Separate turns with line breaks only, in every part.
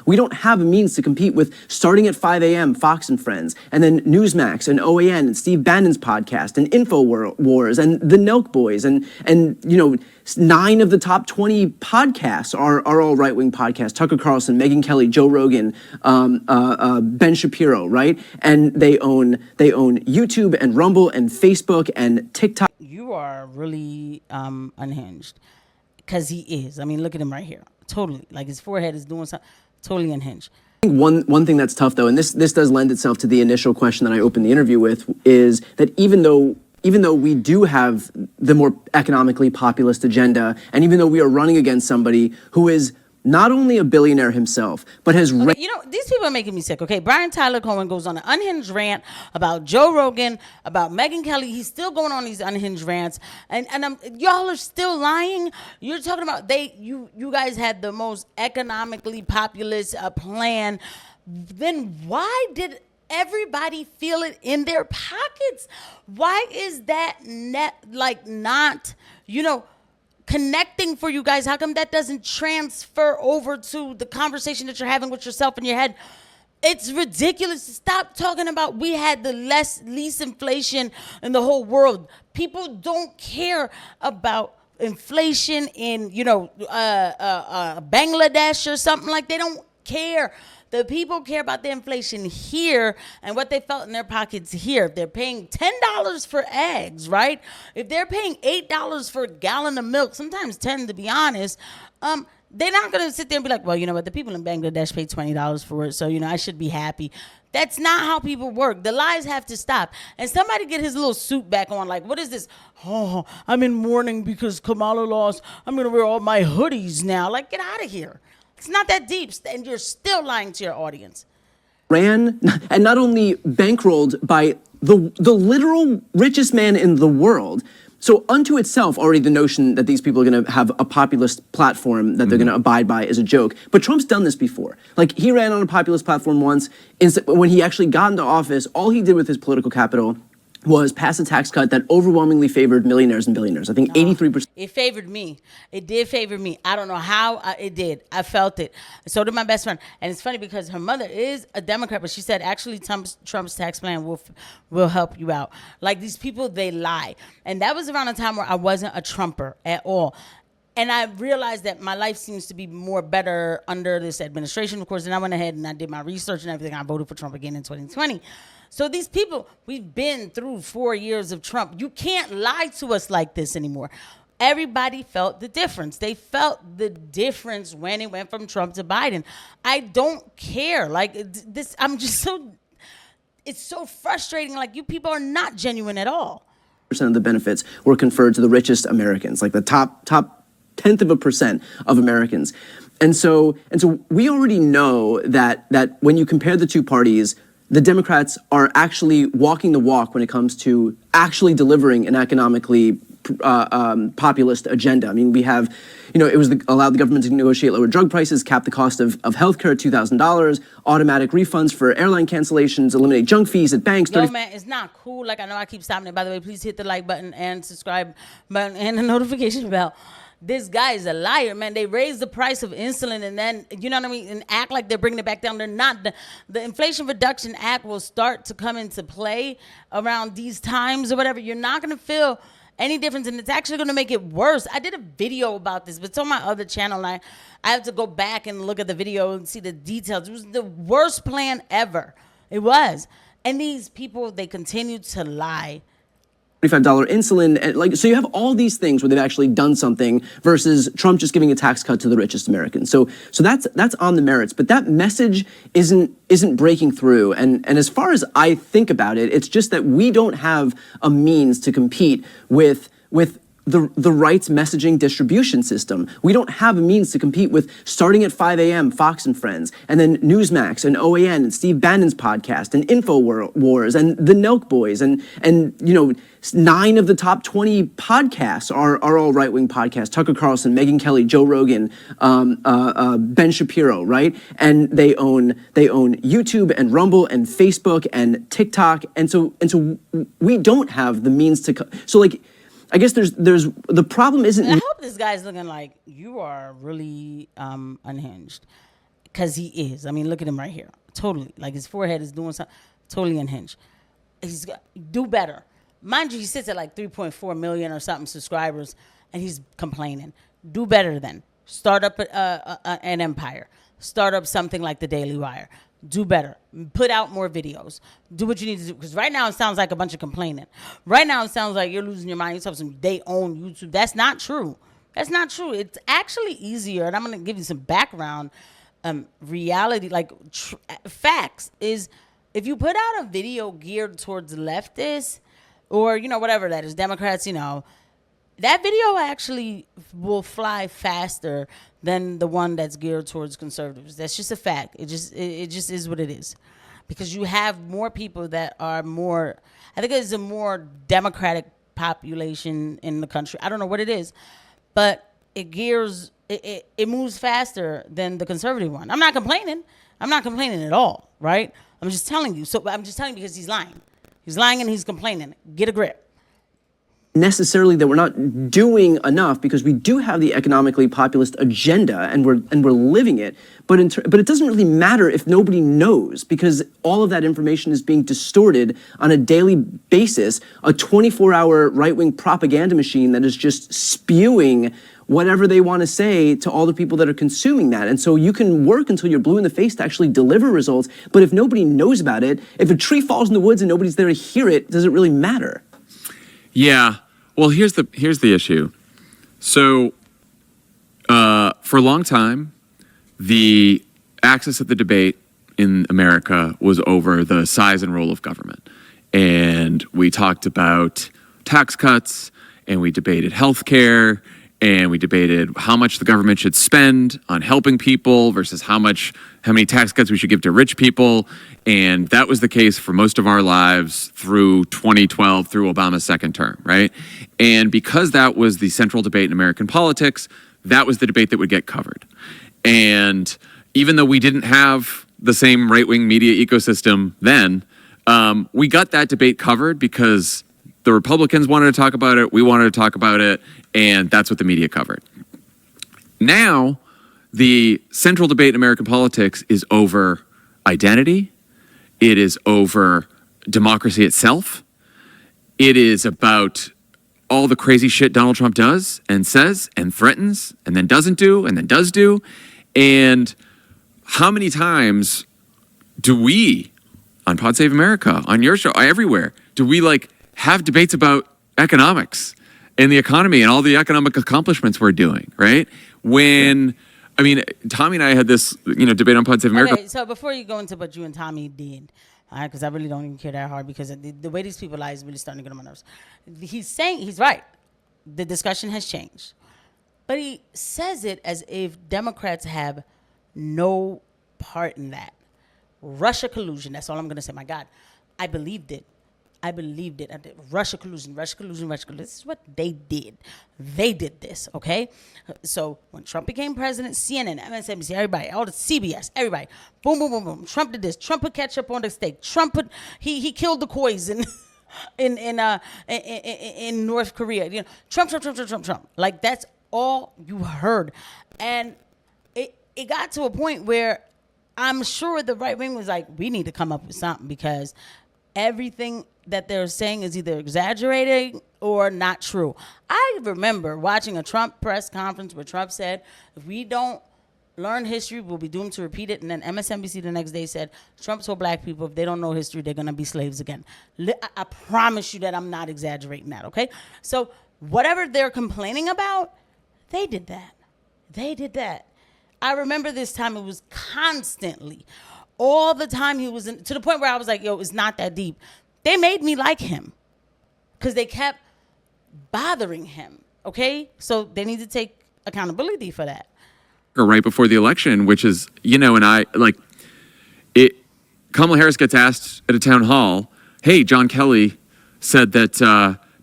We don't have a means to compete with starting at 5 a.m. Fox and Friends, and then Newsmax and OAN and Steve Bannon's podcast and InfoWars and the Nelk Boys and 9 of the top 20 podcasts are all right-wing podcasts. Tucker Carlson, Megyn Kelly, Joe Rogan, Ben Shapiro, right? And they own YouTube and Rumble and Facebook and TikTok.
You are really unhinged, because he is. I mean, look at him right here. Totally, like his forehead is doing something. Totally unhinged.
I think one thing that's tough though, and this does lend itself to the initial question that I opened the interview with, is that even though we do have the more economically populist agenda, and even though we are running against somebody who is not only a billionaire himself, but has...
these people are making me sick, okay? Brian Tyler Cohen goes on an unhinged rant about Joe Rogan, about Megyn Kelly. He's still going on these unhinged rants. And y'all are still lying. You're talking about you guys had the most economically populist plan. Then why did everybody feel it in their pockets? Why is that not, connecting for you guys? How come that doesn't transfer over to the conversation that you're having with yourself in your head? It's ridiculous. Stop talking about we had the least inflation in the whole world. People don't care about inflation in Bangladesh or something. Like, they don't care. The people care about the inflation here and what they felt in their pockets here. If they're paying $10 for eggs, right? If they're paying $8 for a gallon of milk, sometimes 10 to be honest, they're not going to sit there and be like, well, you know what, the people in Bangladesh pay $20 for it, so, I should be happy. That's not how people work. The lies have to stop. And somebody get his little suit back on. Like, what is this? Oh, I'm in mourning because Kamala lost. I'm going to wear all my hoodies now. Like, get out of here. It's not that deep, and you're still lying to your audience.
Ran and not only bankrolled by the literal richest man in the world. So unto itself, already the notion that these people are going to have a populist platform that they're going to abide by is a joke. But Trump's done this before. Like, he ran on a populist platform once. When he actually got into office, all he did with his political capital was pass a tax cut that overwhelmingly favored millionaires and billionaires. I think 83%.
It favored me. It did favor me. I don't know how it did. I felt it. So did my best friend. And it's funny because her mother is a Democrat, but she said actually Trump's tax plan will help you out. Like, these people, they lie. And that was around a time where I wasn't a Trumper at all. And I realized that my life seems to be more better under this administration, of course. And I went ahead and I did my research and everything. I voted for Trump again in 2020. So these people, we've been through 4 years of Trump. You can't lie to us like this anymore. Everybody felt the difference. They felt the difference when it went from Trump to Biden. I don't care. Like, this, it's so frustrating. Like, you people are not genuine at all.
Percent of the benefits were conferred to the richest Americans, like the top 0.1% of Americans. And so we already know that when you compare the two parties, the Democrats are actually walking the walk when it comes to actually delivering an economically populist agenda. I mean, we have, it was allowed the government to negotiate lower drug prices, cap the cost of healthcare at $2,000, automatic refunds for airline cancellations, eliminate junk fees at banks.
Yo, man, it's not cool. Like, I know I keep stopping it. By the way, please hit the like button and subscribe button and the notification bell. This guy is a liar, man. They raise the price of insulin and then, you know what I mean, and act like they're bringing it back down. They're not. The Inflation Reduction Act will start to come into play around these times or whatever. You're not going to feel any difference, and it's actually going to make it worse. I did a video about this, but it's on my other channel, and I have to go back and look at the video and see the details. It was the worst plan ever. It was. And these people, they continue to lie.
$25 insulin, and so you have all these things where they've actually done something versus Trump just giving a tax cut to the richest Americans. So that's on the merits, but that message isn't breaking through. And as far as I think about it, it's just that we don't have a means to compete with the rights messaging distribution system. We don't have a means to compete with starting at 5 a.m. Fox and Friends, and then Newsmax and OAN and Steve Bannon's podcast and InfoWars and the Nelk Boys and 9 of the top 20 podcasts are all right-wing podcasts. Tucker Carlson, Megyn Kelly, Joe Rogan, Ben Shapiro, right? And they own YouTube and Rumble and Facebook and TikTok, and so we don't have the means to. So like, I guess there's the problem isn't.
I hope this guy's looking like you are really unhinged, because he is. I mean, look at him right here. Totally. Like, his forehead is doing something totally unhinged. He's got, do better. Mind you, he sits at like 3.4 million or something subscribers, and he's complaining. Do better then. Start up an empire. Start up something like the Daily Wire. Do better. Put out more videos. Do what you need to do. Because right now it sounds like a bunch of complaining. Right now it sounds like you're losing your mind. You're talking they own YouTube. That's not true. That's not true. It's actually easier. And I'm going to give you some background reality, like facts, is if you put out a video geared towards leftists or, whatever that is, Democrats, that video actually will fly faster than the one that's geared towards conservatives. That's just a fact. It just is what it is. Because you have more people that are more, I think it's a more democratic population in the country. I don't know what it is, but it moves faster than the conservative one. I'm not complaining. I'm not complaining at all, right? I'm just telling you. So I'm just telling you because he's lying. He's lying and he's complaining. Get a grip.
Necessarily that we're not doing enough because we do have the economically populist agenda and we're living it, but it doesn't really matter if nobody knows because all of that information is being distorted on a daily basis. A 24-hour right-wing propaganda machine that is just spewing whatever they want to say to all the people that are consuming that. And so you can work until you're blue in the face to actually deliver results, but if nobody knows about it, if a tree falls in the woods and nobody's there to hear it, does it really matter?
Yeah. Well, here's the issue. So, for a long time, the axis of the debate in America was over the size and role of government. And we talked about tax cuts, and we debated healthcare, and we debated how much the government should spend on helping people versus how many tax cuts we should give to rich people. And that was the case for most of our lives through 2012, through Obama's second term, right? And because that was the central debate in American politics, that was the debate that would get covered. And even though we didn't have the same right-wing media ecosystem then, we got that debate covered because the Republicans wanted to talk about it, we wanted to talk about it, and that's what the media covered. Now, the central debate in American politics is over identity. It is over democracy itself. It is about all the crazy shit Donald Trump does and says and threatens and then doesn't do and then does do. And how many times do we, on Pod Save America, on your show, everywhere, do we have debates about economics and the economy and all the economic accomplishments we're doing, right? Tommy and I had this, debate on Pod Save America.
Okay, so before you go into what you and Tommy did, because I really don't even care that hard because the way these people lie is really starting to get on my nerves. He's right. The discussion has changed. But he says it as if Democrats have no part in that. Russia collusion, that's all I'm going to say. My God, I believed it. Russia collusion. This is what they did. They did this, okay? So when Trump became president, CNN, MSNBC, everybody, all the CBS, everybody, boom, boom, boom, boom. Trump did this. Trump put ketchup on the steak. Trump he killed the Kois in North Korea. Trump. Like that's all you heard, and it got to a point where I'm sure the right wing was like, we need to come up with something because everything that they're saying is either exaggerating or not true. I remember watching a Trump press conference where Trump said, if we don't learn history, we'll be doomed to repeat it. And then MSNBC the next day said, Trump told black people if they don't know history, they're going to be slaves again. I promise you that I'm not exaggerating that, okay? So whatever they're complaining about, they did that. I remember this time it was constantly, all the time he was to the point where I was like, yo, it's not that deep. They made me like him because they kept bothering him, okay? So they need to take accountability for that.
Right before the election, which is, Kamala Harris gets asked at a town hall, hey, John Kelly said that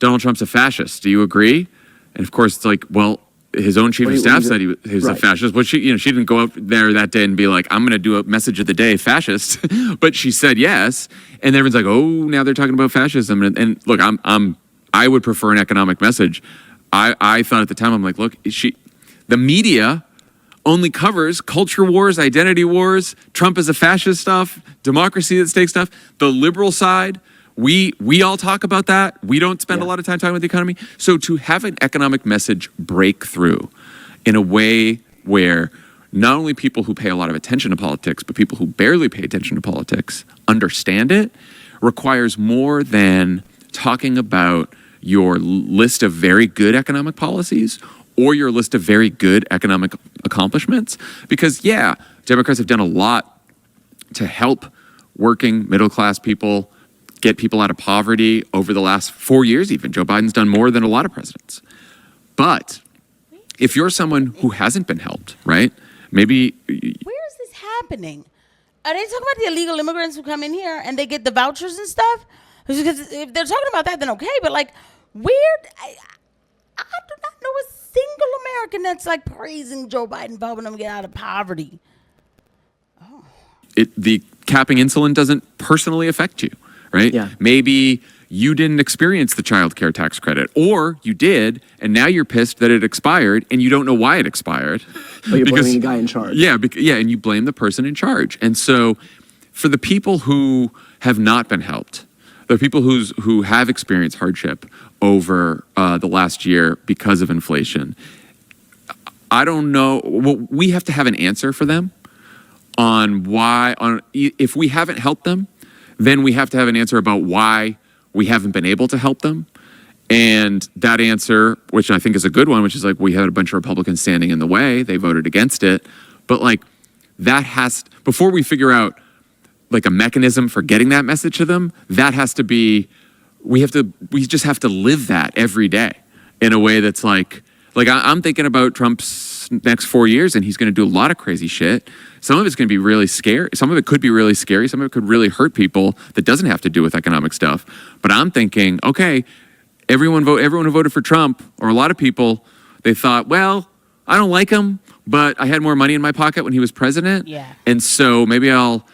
Donald Trump's a fascist. Do you agree? And of course, it's like, well, his own chief of staff said he was a fascist. But she didn't go up there that day and be like, I'm going to do a message of the day, fascist. But she said yes. And everyone's like, oh, now they're talking about fascism. And look, I would prefer an economic message. I thought at the time, I'm like, look, the media only covers culture wars, identity wars, Trump is a fascist stuff, democracy at stake stuff. The liberal side, we all talk about that. We don't spend a lot of time talking about the economy. So to have an economic message break through in a way where not only people who pay a lot of attention to politics, but people who barely pay attention to politics understand it, requires more than talking about your list of very good economic policies or your list of very good economic accomplishments. Because yeah, Democrats have done a lot to help working middle-class people get people out of poverty over the last 4 years even. Joe Biden's done more than a lot of presidents. But if you're someone who hasn't been helped, right? Maybe...
Where is this happening? Are they talking about the illegal immigrants who come in here and they get the vouchers and stuff? Because if they're talking about that, then okay. But like, weird. I do not know a single American that's like praising Joe Biden for helping them get out of poverty.
The capping insulin doesn't personally affect you, right?
Yeah.
Maybe you didn't experience the child care tax credit, or you did, and now you're pissed that it expired, and you don't know why it expired.
But you're blaming the guy in charge.
Yeah, and you blame the person in charge. And so for the people who have not been helped, the people who have experienced hardship over the last year because of inflation, I don't know. Well, we have to have an answer for them on why. If we haven't helped them, then we have to have an answer about why we haven't been able to help them. And that answer, which I think is a good one, which is like, we had a bunch of Republicans standing in the way. They voted against it. But like, that has, before we figure out like a mechanism for getting that message to them, that has to be, we just have to live that every day in a way that's like I'm thinking about Trump's next 4 years, and he's going to do a lot of crazy shit. Some of it's going to be really scary. Some of it could be really scary. Some of it could really hurt people that doesn't have to do with economic stuff. But I'm thinking, okay, everyone who voted for Trump, or a lot of people, they thought, well, I don't like him, but I had more money in my pocket when he was president.
Yeah.
And so maybe I'll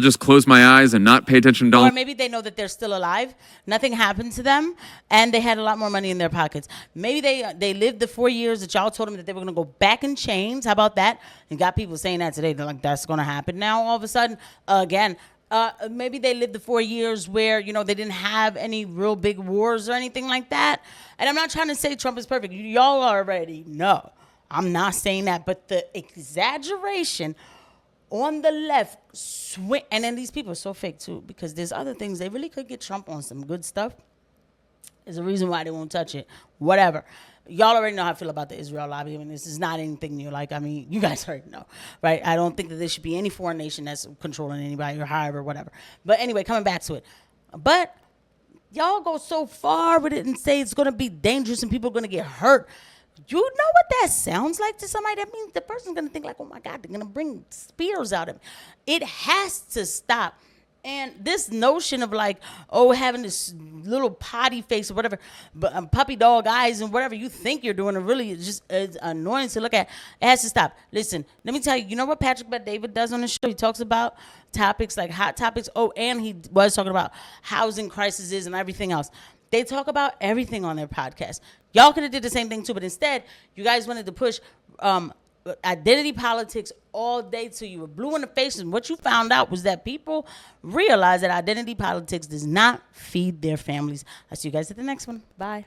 just close my eyes and not pay attention to all.
Or maybe they know that they're still alive. Nothing happened to them, and they had a lot more money in their pockets. Maybe they lived the 4 years that y'all told them that they were going to go back in chains. How about that? And got people saying that today. They're like, that's going to happen now all of a sudden. Again, maybe they lived the 4 years where, they didn't have any real big wars or anything like that. And I'm not trying to say Trump is perfect. Y'all already know. I'm not saying that. But the exaggeration on the left, and then these people are so fake too, because there's other things they really could get Trump on some good stuff. There's a reason why they won't touch it. Whatever. Y'all already know how I feel about the Israel lobby. I mean, this is not anything new. You guys already know, right? I don't think that there should be any foreign nation that's controlling anybody or however, whatever. But anyway, coming back to it. But y'all go so far with it and say it's going to be dangerous and people are going to get hurt. You know what that sounds like to somebody? That means the person's going to think like, oh, my God, they're going to bring spears out of me. It has to stop. And this notion of like, having this little potty face or whatever, but puppy dog eyes and whatever you think you're doing, is annoying to look at. It has to stop. Listen, let me tell you, you know what Patrick Bet-David does on the show? He talks about topics like hot topics. And he was talking about housing crises and everything else. They talk about everything on their podcast. Y'all could have did the same thing too, but instead, you guys wanted to push identity politics all day till you were blue in the face. And what you found out was that people realize that identity politics does not feed their families. I'll see you guys at the next one. Bye.